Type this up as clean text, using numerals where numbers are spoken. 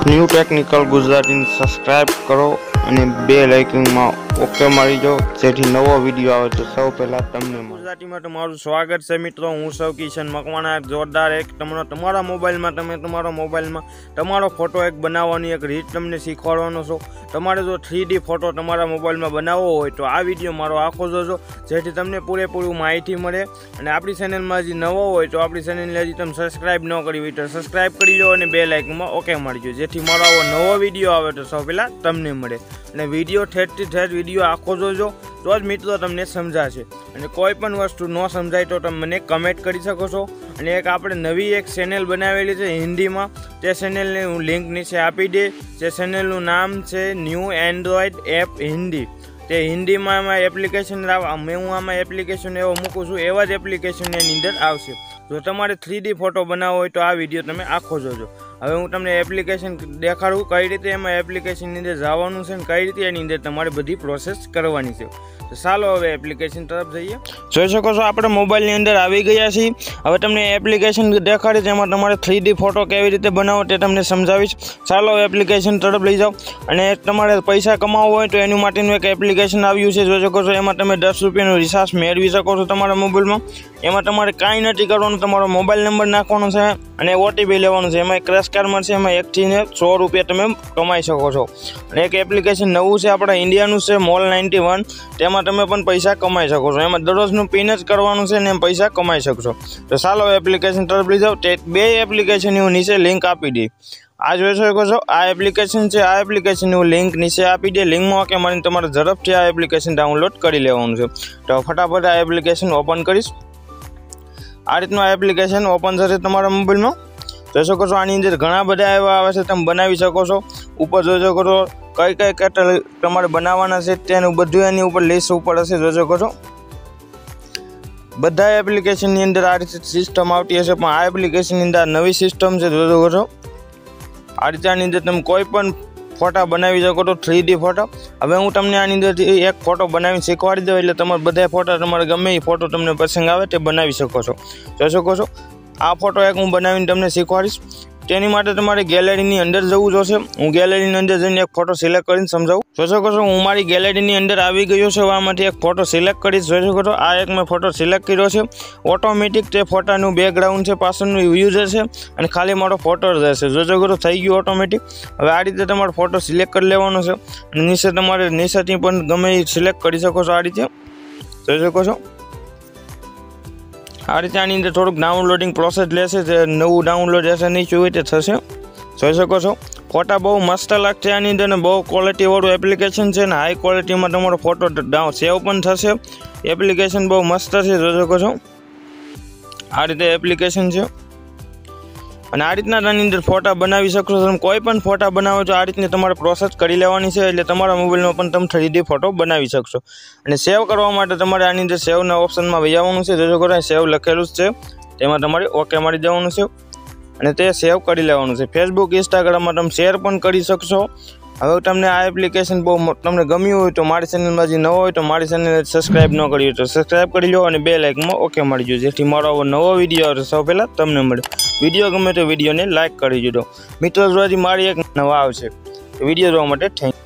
New technical Gujarati subscribe करो અને બેલ આઇકનમાં okay મારી દો જેથી નવો વિડિયો આવે તો સૌ પહેલા તમને મળે। ગુજરાતીમાં તમારું સ્વાગત છે મિત્રો, હું સૌ કિશન મકવાણા। જોરદાર એક તમારા મોબાઈલમાં તમારા મોબાઈલમાં તમારો ફોટો એક બનાવવાની એક રીત તમને શીખવાડવાનો છું। તમારે જો 3D ફોટો તમારા મોબાઈલમાં બનાવવો હોય તો આ વિડિયો મારો આખો જોજો જેથી તમને પૂરેપૂરી માહિતી મળે। અને આપણી ચેનલમાં હજી નવો હોય તો આપણી ચેનલને હજી તમે સબસ્ક્રાઇબ ન કરી હોય તો સબસ્ક્રાઇબ કરી લો અને બેલ આઇકનમાં ઓકે મારી દો જેથી મારો આવો નવો વિડિયો આવે તો સૌ પહેલા તમને મળે। અને વિડિયો ઠેઠથી ઠેઠ વિડિયો આખો જોજો તો જ મિત્રો તમને સમજાશે। અને કોઈ પણ વસ્તુ ન સમજાય તો તમે મને કમેન્ટ કરી શકો છો। અને એક આપણે નવી એક ચેનલ બનાવેલી છે હિન્દીમાં, તે ચેનલની હું લિંક નીચે આપી દે। જે ચેનલનું નામ છે ન્યૂ એન્ડ્રોઈડ એપ હિન્દી। તે હિન્દીમાં આમાં એપ્લિકેશન હું આમાં એપ્લિકેશન એવો મૂકું છું એવા જ એપ્લિકેશન એની અંદર આવશે। જો તમારે 3D ફોટો બનાવવો હોય તો આ વિડીયો તમે આખો જોજો। હવે હું તમને એપ્લિકેશન દેખાડું કઈ રીતે એમાં એપ્લિકેશનની અંદર જવાનું છે અને કઈ રીતે એની અંદર તમારે બધી પ્રોસેસ કરવાની છે। તો ચાલો હવે એપ્લિકેશન તરફ જઈએ। જોઈ શકો છો આપણે મોબાઈલની અંદર આવી ગયા છીએ। હવે તમને એપ્લિકેશન દેખાડી જેમાં તમારે 3D ફોટો કેવી રીતે બનાવો તે તમને સમજાવીશ। ચાલો એપ્લિકેશન તરફ લઈ જાઓ। અને તમારે પૈસા કમાવવો હોય તો એની માટેનું એક એપ્લિકેશન આવ્યું છે, જોઈ શકો છો। એમાં તમે 10 રૂપિયાનું રિચાર્જ મેળવી શકો છો તમારા મોબાઈલમાં। એમાં તમારે કાંઈ નથી કરવાનું, તમારો મોબાઈલ નંબર નાખવાનો છે અને ઓટીપી લેવાનું છે। એમાં ક્રેશ કાર્ડ મળશે, એમાં 1 થી 100 રૂપિયા તમે કમાઈ શકો છો। અને એક એપ્લિકેશન નવું છે આપણા ઇન્ડિયાનું છે Mall91, તેમાં તમે પણ પૈસા કમાઈ શકો છો। એમાં દરરોજનું પિન જ કરવાનું છે ને એમ પૈસા કમાઈ શકશો। તો ચાલો એપ્લિકેશન તરફ લઈ જાઓ। તે બે એપ્લિકેશનની હું નીચે લિંક આપી દઈ। આ જોઈ શકો છો આ એપ્લિકેશન છે, આ એપ્લિકેશનની હું લિંક નીચે આપી દે। લિંકમાં ઓકે મારીને તમારે ઝડપથી આ એપ્લિકેશન ડાઉનલોડ કરી લેવાનું છે। તો ફટાફટ આ એપ્લિકેશન ઓપન કરીશ। આ રીતનું આ એપ્લિકેશન ઓપન થશે તમારા મોબાઈલમાં। જોઈ શકો છો આની અંદર ઘણા બધા એવા આવે છે, તમે બનાવી શકો છો। ઉપર જોઈ શકો છો કઈ કઈ કેટલ તમારે બનાવવાના છે તેનું બધું એની ઉપર લિસ્ટ ઉપર હશે, જોઈ શકો છો। બધા એપ્લિકેશનની અંદર આ રીતે સિસ્ટમ આવતી હશે, પણ આ એપ્લિકેશનની અંદર નવી સિસ્ટમ છે, જોઈ શકો છો। આ રીતે આની અંદર તમે કોઈ પણ ફોટા બનાવી શકો છો 3D ફોટો। હવે હું તમને આની અંદરથી એક ફોટો બનાવીને શીખવાડી દઉં એટલે તમારે બધા ફોટા તમારે ગમે એ ફોટો તમને પસંદ આવે તે બનાવી શકો છો, જોઈ શકો છો। આ ફોટો એક હું બનાવીને તમને શીખવાડીશ। તેની માટે તમારે ગેલેરીની અંદર જવું જોશે। હું ગેલેરીની અંદર જઈને એક ફોટો સિલેક્ટ કરીને સમજાવું। જોઈ શકો છો હું મારી ગેલેરીની અંદર આવી ગયો છું। આમાંથી એક ફોટો સિલેક્ટ કરીશ, જોઈ શકો છો આ એક મેં ફોટો સિલેક્ટ કર્યો છે। ઓટોમેટિક તે ફોટાનું બેકગ્રાઉન્ડ છે, પાછળનું યુઝર છે અને ખાલી મારો ફોટો રહેશે, જોઈ શકો છો થઈ ગયું ઓટોમેટિક। હવે આ રીતે તમારો ફોટો સિલેક્ટ કરી લેવાનો છે અને નીચે તમારે નીચેથી પણ ગમે એ સિલેક્ટ કરી શકો છો। આ રીતે જોઈ શકો છો આ રીતે આની અંદર થોડુંક ડાઉનલોડિંગ પ્રોસેસ લેશે, તે નવું ડાઉનલોડ હશે નહીં જોઈ તે થશે, જોઈ શકો છો। ફોટા બહુ મસ્ત લાગશે આની અંદર ને બહુ ક્વોલિટીવાળું એપ્લિકેશન છે ને હાઈ ક્વોલિટીમાં તમારો ફોટો સેવ પણ થશે। એપ્લિકેશન બહુ મસ્ત છે, જોઈ શકો છો આ રીતે એપ્લિકેશન છે। અને આ રીતના આની અંદર ફોટા બનાવી શકશો। તમે કોઈ પણ ફોટા બનાવો તો આ રીતની તમારે પ્રોસેસ કરી લેવાની છે એટલે તમારા મોબાઈલમાં પણ તમે 3D ફોટો બનાવી શકશો। અને સેવ કરવા માટે તમારે આની અંદર સેવના ઓપ્શનમાં વહી આવવાનું છે, જોઈ શકો છો સેવ લખેલું જ છે, તેમાં તમારે ઓકે મારી દેવાનું છે અને તે સેવ કરી લેવાનું છે। ફેસબુક ઇન્સ્ટાગ્રામમાં તમે શેર પણ કરી શકશો। હવે તમને આ એપ્લિકેશન બહુ તમને ગમ્યું હોય તો મારી ચેનલમાં જે નવો હોય તો મારી ચેનલને સબસ્ક્રાઇબ ન કરી હોય તો સબસ્ક્રાઇબ કરી લો અને બે લાઇકમાં ઓકે મારી દો જેથી મારો આવો નવો વિડીયો આવે સૌ પહેલાં તમને મળે। વિડીયો ગમે તો વિડીયોને લાઇક કરી દેજો। મિત્રો જોવાથી મારી એક નવા આવશે, વિડીયો જોવા માટે થેન્ક યુ।